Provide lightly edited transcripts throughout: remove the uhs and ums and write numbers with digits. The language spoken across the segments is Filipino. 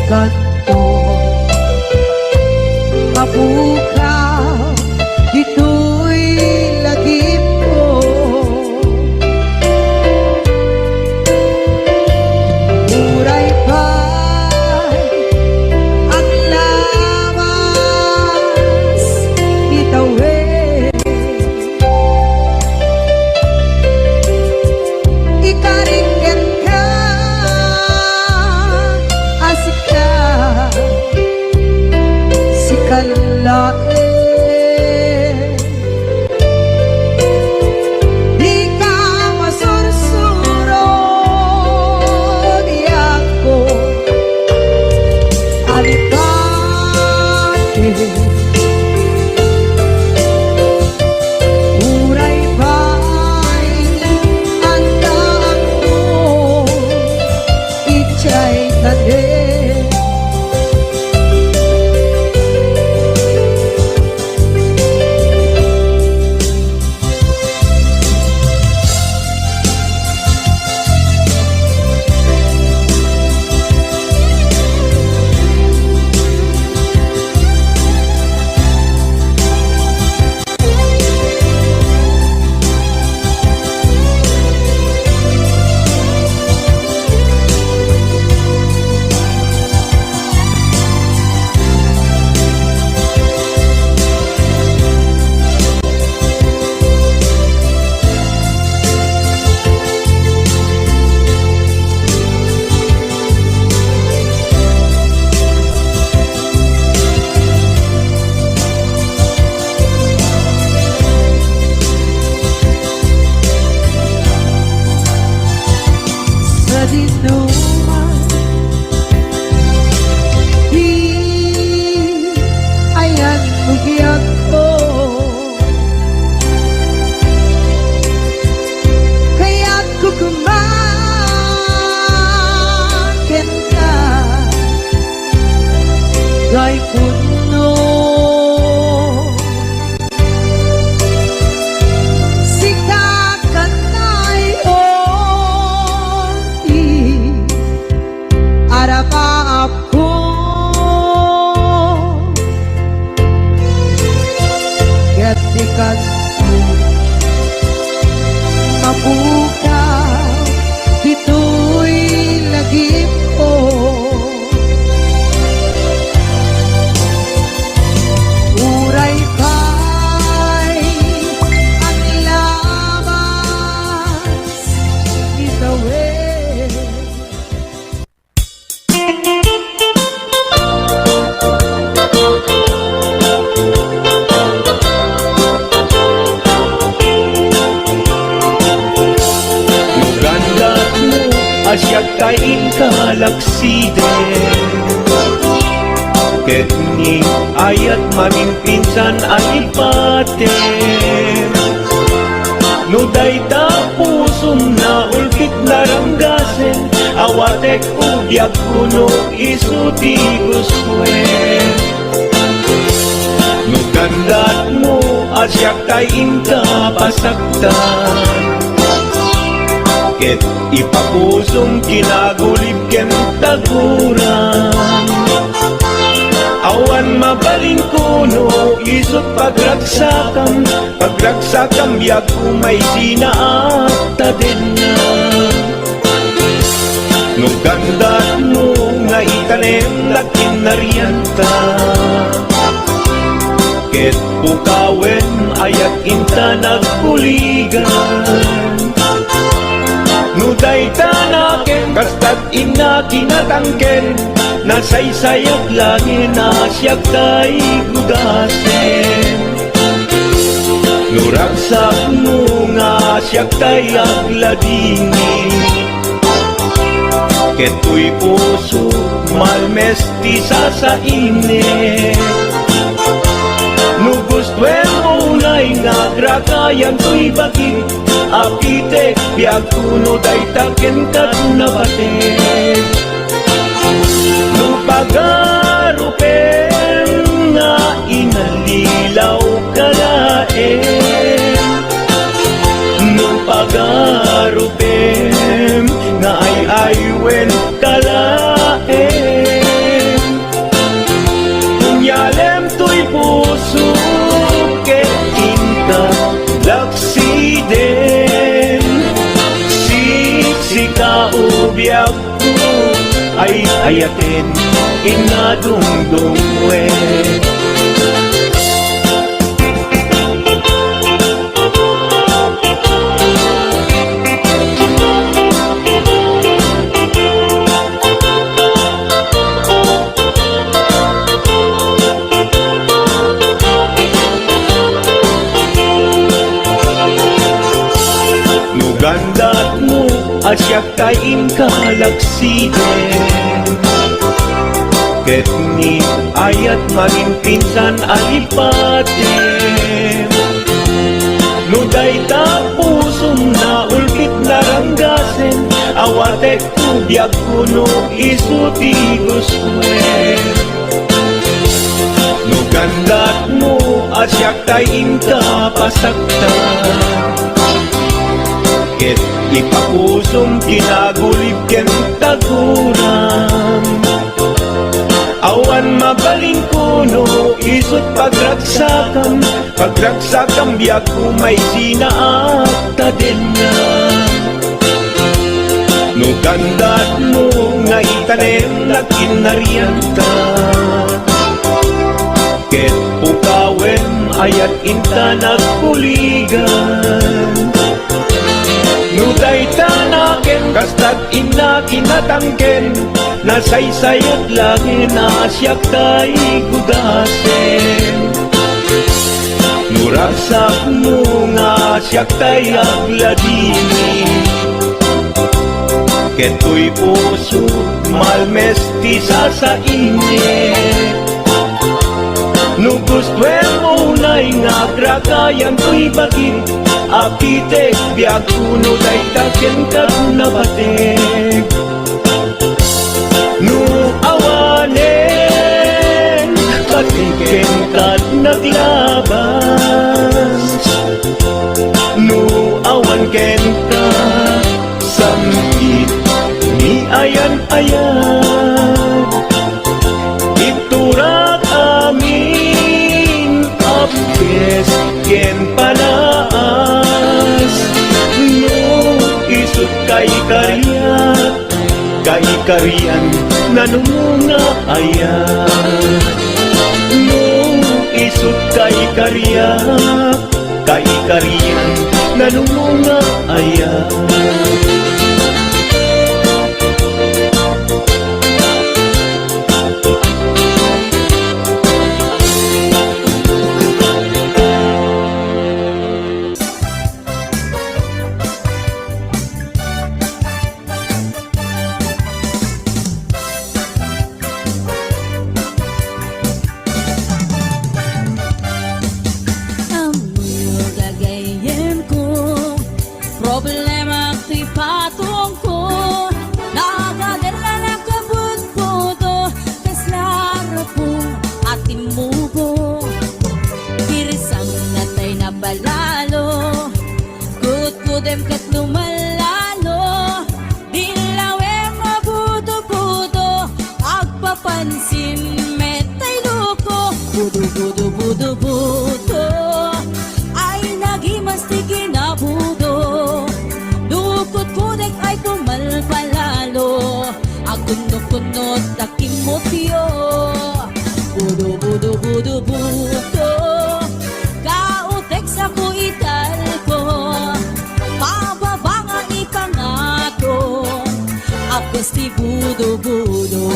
kanto mabukaw dito'y lagip ko. Muray pa'y ang lawas itawid, ikaringgan ka asika si kalae. Uray ba'y ang daan mo, itsa'y tanin. Sa dinuman di ayan bugyan ko, kaya't kukumakin ka gay puno. Arap ko gatikan mabukaw dito'y lagip ko. Uray pa'y ang lawas itawid, asyak kain kalakside, ket ni ayat mamimpinsan alipate. No dayta pusum na ulkit naranggasen, awatek ugyak kuno isuti guswen. No gandat mo asyak kain kapasaktan, ket ipapusong kinagulib ken taguran. Awan mabalin kuno isot pagragsakan, pagragsakam biag kumay sinaata din na. No gandat mo nga itanem lakin nariyanta, ket pukawen ayat inta nagkuligan. Nuday tanaken kastat ina kinatangken, nasaysayag langin asyak tay gudasen. Nuragsak mo nga asyak tay agladini, keto'y puso malmesti sa init. Nugustwen mo unay nga grakayan to'y bagit, apitek biag kuno day taken kat nabatek. Nupagarupen nga inalilaw kalaen, nupagarupen nga ay aywen kalaen. kaubiyag ko ay ayatin inadungdungwe. Nugandat mo asyak kain kalaksiden, ket ni ayat maging pinsan alipatin. Nuday ta pusong na ulkit naranggasen, awatek kubiyag kuno isuti guswen. Nugandat mo asyak kain kapasaktan, ket ipapusong kinagulib ken taguram. Awan mabaling kuno isut pagragsakan, pagragsakam biyak kumay sinaakta din na. Nugandat mo nga itanem na kinarianta, ket pukawem ayat inta nagpuligan. Nuday tanaken kastag ina kinatangken, nasaysayat langin asyak tay gudasen. Nurasak mo nga asyak tay agladini, keto'y puso malmestisa sa init. Nugustwen mo na'y nga gragayan to'y bagin, apitek biyak kuno day taken kat nabatek. Nu awanen patiken kat naglabas, nu awan ken ka samkit ni ayan-ayan. Iturak amin apkes ken panaas, no isut kay kariyan nanunga ayan. No isut kay kariyan nanunga ayan. Problema ti patong ko, nagadala na kabut-buto, kaslaro po ating mubo. Kirisang natay na balalo, kut-kudem kat lumalalo, dilawem mabuto-buto, agpapansin metay luko, budo-budo-budo-budo, ay nagimastigin na budo. Dukot-kudek ay pumalpalalo, akunot-kunot taking motyo, budo-budo-budo-budo, kautek sa kuital ko, pababangang ipangato, apos ti budo-budo.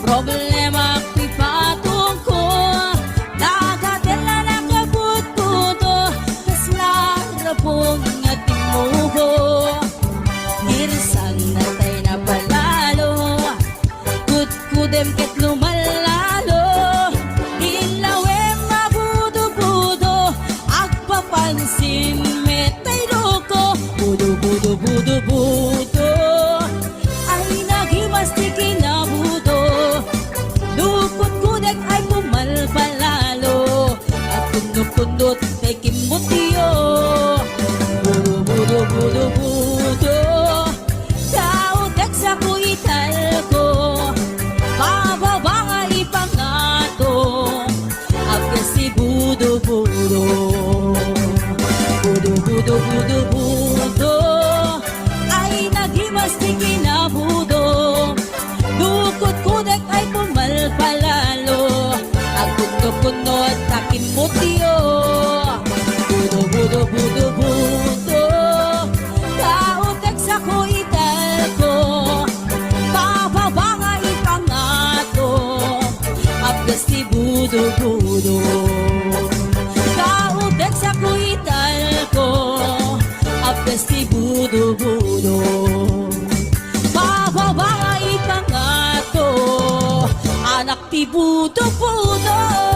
Problema ko'y patong ko, nagadala na kabut-buto, kaslara pong ating mubo. Hirsang natay na palalo, kut-kudem ket lumalalo, ilawem mabudo-budo, agpapansin metay loko, budo-budo-budo-budo, ay nagimastikin na budo. Dukot-kudek ay pumalpalalo, at kundo-kundo Dukot kay kimutiyo. Budo, budo, budo, budo. Kautek sa kuital ko. Bababa nga ipangato. Agka si budo, budo. Budo, budo, budo, budo. Ay nagimas di kinabudo. Dukot kudek ay pumalpalalo. Agkundo-kundo at takin mutiyo. Budo, budo, budo, budo. Kautek sa kuital ko. Bababa nga ipangato. Abdas si budo, budo. Kautek sa kuital ko. Abdas si budo, budo. Bababa nga ipangato. Anak ti budo, budo.